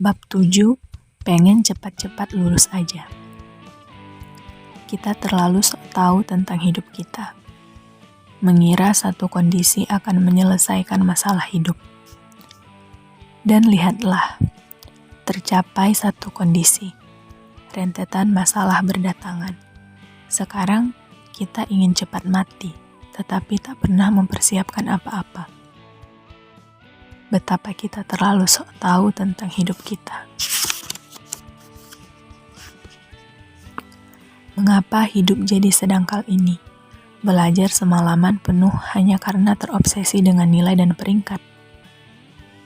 Bab 7, pengen cepat-cepat lulus aja. Kita terlalu sok tahu tentang hidup kita. Mengira satu kondisi akan menyelesaikan masalah hidup. Dan lihatlah, tercapai satu kondisi. Rentetan masalah berdatangan. Sekarang kita ingin cepat mati, tetapi tak pernah mempersiapkan apa-apa. Betapa kita terlalu sok tahu tentang hidup kita. Mengapa hidup jadi sedangkal ini? Belajar semalaman penuh hanya karena terobsesi dengan nilai dan peringkat.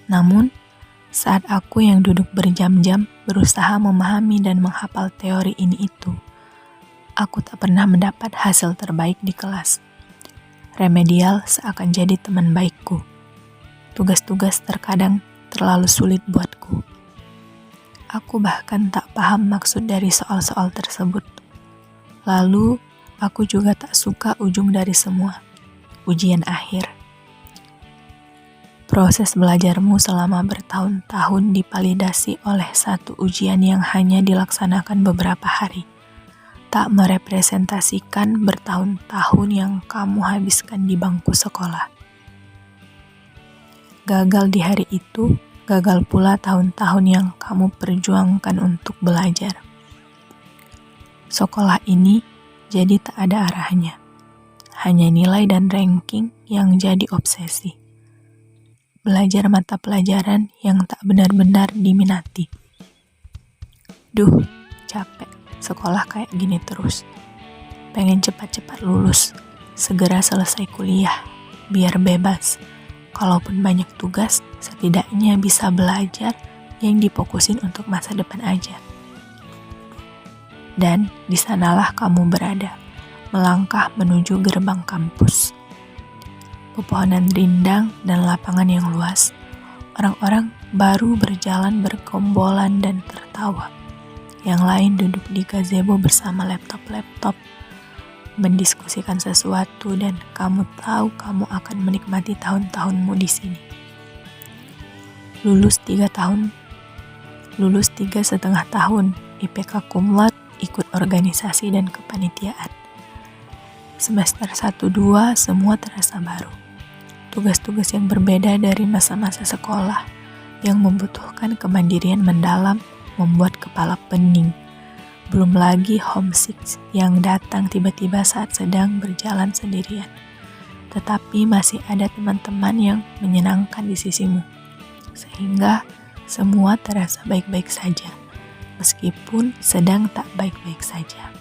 Namun, saat aku yang duduk berjam-jam berusaha memahami dan menghafal teori ini itu, aku tak pernah mendapat hasil terbaik di kelas. Remedial seakan jadi teman baikku. Tugas-tugas terkadang terlalu sulit buatku. Aku bahkan tak paham maksud dari soal-soal tersebut. Lalu, aku juga tak suka ujung dari semua, ujian akhir. Proses belajarmu selama bertahun-tahun dipalidasi oleh satu ujian yang hanya dilaksanakan beberapa hari. Tak merepresentasikan bertahun-tahun yang kamu habiskan di bangku sekolah. Gagal di hari itu, gagal pula tahun-tahun yang kamu perjuangkan untuk belajar. Sekolah ini jadi tak ada arahnya. Hanya nilai dan ranking yang jadi obsesi. Belajar mata pelajaran yang tak benar-benar diminati. Duh, capek sekolah kayak gini terus. Pengen cepat-cepat lulus, segera selesai kuliah, biar bebas. Kalaupun banyak tugas, setidaknya bisa belajar yang difokusin untuk masa depan aja. Dan di sanalah kamu berada, melangkah menuju gerbang kampus. Pepohonan rindang dan lapangan yang luas, orang-orang baru berjalan bergombolan dan tertawa. Yang lain duduk di gazebo bersama laptop-laptop, mendiskusikan sesuatu dan kamu tahu kamu akan menikmati tahun-tahunmu di sini. Lulus 3,5 tahun, IPK cum laude, ikut organisasi dan kepanitiaan. Semester 1-2 semua terasa baru. Tugas-tugas yang berbeda dari masa-masa sekolah yang membutuhkan kemandirian mendalam membuat kepala pening. Belum lagi homesick yang datang tiba-tiba saat sedang berjalan sendirian. Tetapi masih ada teman-teman yang menyenangkan di sisimu. Sehingga semua terasa baik-baik saja, meskipun sedang tak baik-baik saja.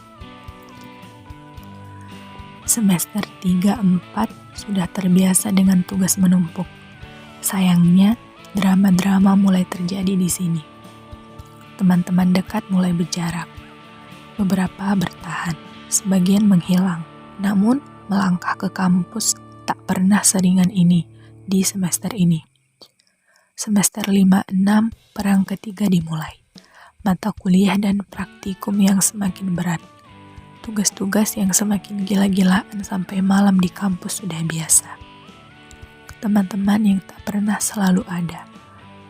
Semester 3-4 sudah terbiasa dengan tugas menumpuk. Sayangnya, drama-drama mulai terjadi di sini. Teman-teman dekat mulai berjarak. Beberapa bertahan, sebagian menghilang. Namun, melangkah ke kampus tak pernah seringan ini di semester ini. Semester 5-6, perang ketiga dimulai. Mata kuliah dan praktikum yang semakin berat. Tugas-tugas yang semakin gila-gilaan sampai malam di kampus sudah biasa. Teman-teman yang tak pernah selalu ada.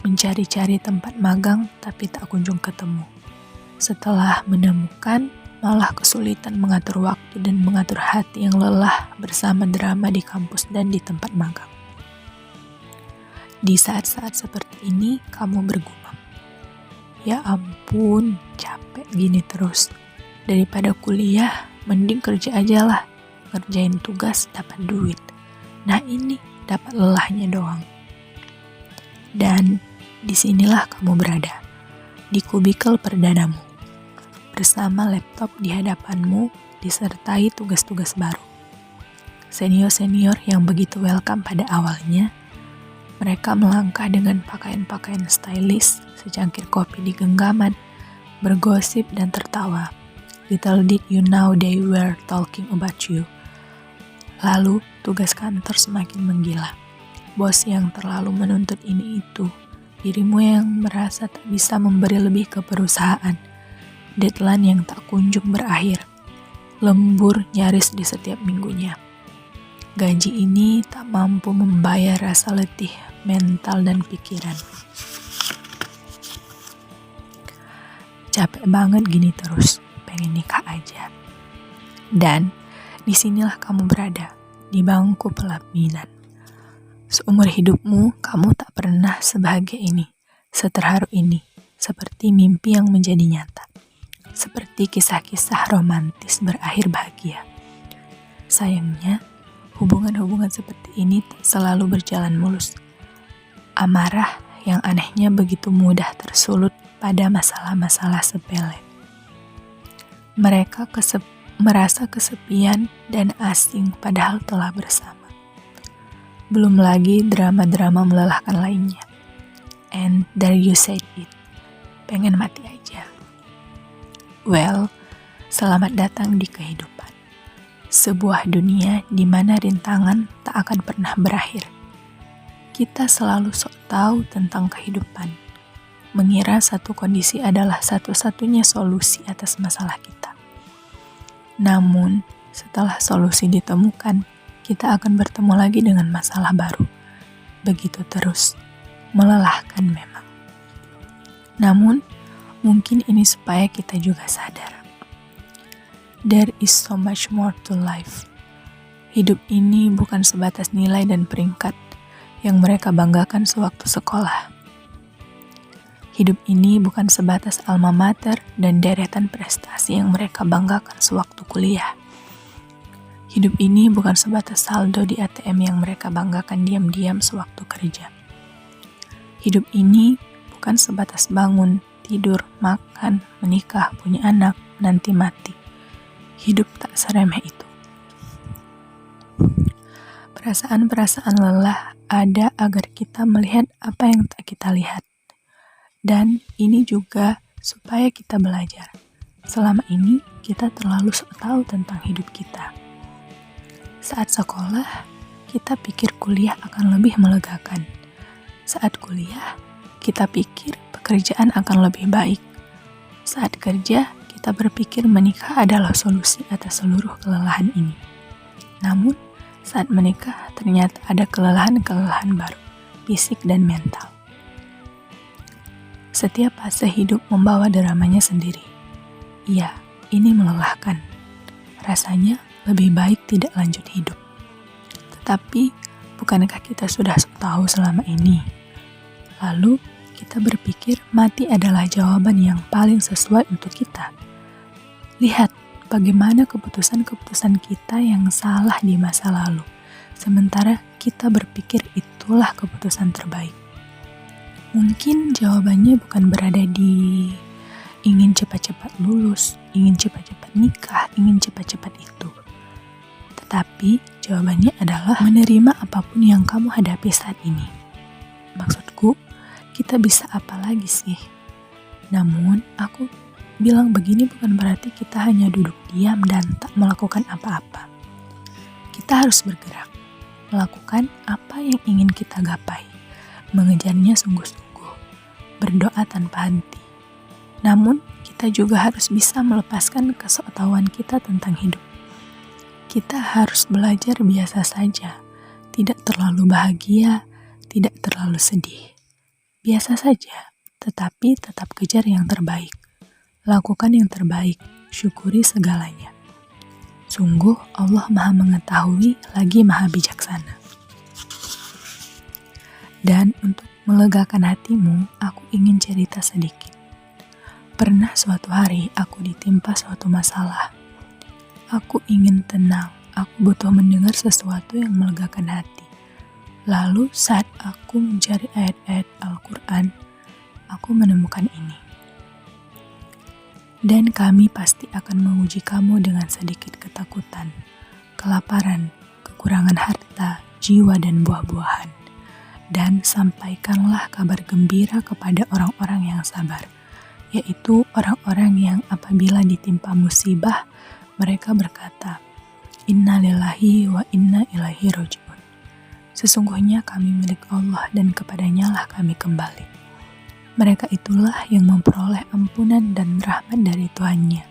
Mencari-cari tempat magang tapi tak kunjung ketemu. Setelah menemukan, malah kesulitan mengatur waktu dan mengatur hati yang lelah bersama drama di kampus dan di tempat magang. Di saat-saat seperti ini, kamu bergumam. Ya ampun, capek gini terus. Daripada kuliah, mending kerja aja lah. Ngerjain tugas dapat duit. Nah ini dapat lelahnya doang. Dan disinilah kamu berada. Di kubikel perdanamu. Bersama laptop di hadapanmu disertai tugas-tugas baru. Senior-senior yang begitu welcome pada awalnya, mereka melangkah dengan pakaian-pakaian stylish, secangkir kopi di genggaman, bergosip dan tertawa. Little did you know they were talking about you. Lalu tugas kantor semakin menggila. Bos yang terlalu menuntut ini itu, dirimu yang merasa tak bisa memberi lebih ke perusahaan, deadline yang tak kunjung berakhir, lembur nyaris di setiap minggunya. Gaji ini tak mampu membayar rasa letih mental dan pikiran. capek banget gini terus, pengen nikah aja. Dan disinilah kamu berada, di bangku pelaminan. Seumur hidupmu, kamu tak pernah sebahagia ini, seterharu ini, seperti mimpi yang menjadi nyata. Seperti kisah-kisah romantis berakhir bahagia. Sayangnya, hubungan-hubungan seperti ini tak selalu berjalan mulus. Amarah yang anehnya begitu mudah tersulut pada masalah-masalah sepele. Mereka merasa kesepian dan asing padahal telah bersama. Belum lagi drama-drama melelahkan lainnya. And there you said it. Pengen mati aja. Well, selamat datang di kehidupan. Sebuah dunia di mana rintangan tak akan pernah berakhir. Kita selalu sok tahu tentang kehidupan. Mengira satu kondisi adalah satu-satunya solusi atas masalah kita. Namun, setelah solusi ditemukan, kita akan bertemu lagi dengan masalah baru. Begitu terus, melelahkan memang. Namun, mungkin ini supaya kita juga sadar. There is so much more to life. Hidup ini bukan sebatas nilai dan peringkat yang mereka banggakan sewaktu sekolah. Hidup ini bukan sebatas alma mater dan deretan prestasi yang mereka banggakan sewaktu kuliah. Hidup ini bukan sebatas saldo di ATM yang mereka banggakan diam-diam sewaktu kerja. Hidup ini bukan sebatas bangun, tidur, makan, menikah, punya anak, nanti mati. Hidup tak seremeh itu. Perasaan-perasaan lelah ada agar kita melihat apa yang tak kita lihat. Dan ini juga supaya kita belajar. Selama ini kita terlalu sok tahu tentang hidup kita. Saat sekolah, kita pikir kuliah akan lebih melegakan. Saat kuliah, kita pikir pekerjaan akan lebih baik. Saat kerja, kita berpikir menikah adalah solusi atas seluruh kelelahan ini. Namun, saat menikah ternyata ada kelelahan-kelelahan baru, fisik dan mental. Setiap fase hidup membawa dramanya sendiri. Iya, ini melelahkan. Rasanya lebih baik tidak lanjut hidup. Tetapi, bukankah kita sudah tahu selama ini? Lalu, kita berpikir mati adalah jawaban yang paling sesuai untuk kita. Lihat bagaimana keputusan-keputusan kita yang salah di masa lalu. Sementara kita berpikir itulah keputusan terbaik. Mungkin jawabannya bukan berada di ingin cepat-cepat lulus, ingin cepat-cepat nikah, ingin cepat-cepat itu. Tetapi jawabannya adalah menerima apapun yang kamu hadapi saat ini. Maksudku, kita bisa apa lagi sih? Namun, aku bilang begini bukan berarti kita hanya duduk diam dan tak melakukan apa-apa. Kita harus bergerak, melakukan apa yang ingin kita gapai, mengejarnya sungguh-sungguh, berdoa tanpa henti. Namun, kita juga harus bisa melepaskan kesoktahuan kita tentang hidup. Kita harus belajar biasa saja, tidak terlalu bahagia, tidak terlalu sedih. Biasa saja, tetapi tetap kejar yang terbaik. Lakukan yang terbaik, syukuri segalanya. Sungguh Allah Maha Mengetahui lagi Maha Bijaksana. Dan untuk melegakan hatimu, aku ingin cerita sedikit. Pernah suatu hari aku ditimpa suatu masalah. Aku ingin tenang, aku butuh mendengar sesuatu yang melegakan hati. Lalu saat aku mencari ayat-ayat Al-Quran, aku menemukan ini. Dan kami pasti akan menguji kamu dengan sedikit ketakutan, kelaparan, kekurangan harta, jiwa dan buah-buahan. Dan sampaikanlah kabar gembira kepada orang-orang yang sabar, yaitu orang-orang yang apabila ditimpa musibah, mereka berkata, Inna lillahi wa inna ilaihi raji'un. Sesungguhnya kami milik Allah dan kepadanya lah kami kembali. Mereka itulah yang memperoleh ampunan dan rahmat dari Tuhannya.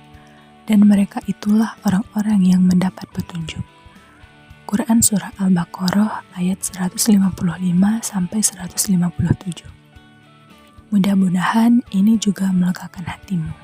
Dan mereka itulah orang-orang yang mendapat petunjuk. Quran Surah Al-Baqarah ayat 155-157. Mudah-mudahan ini juga melegakan hatimu.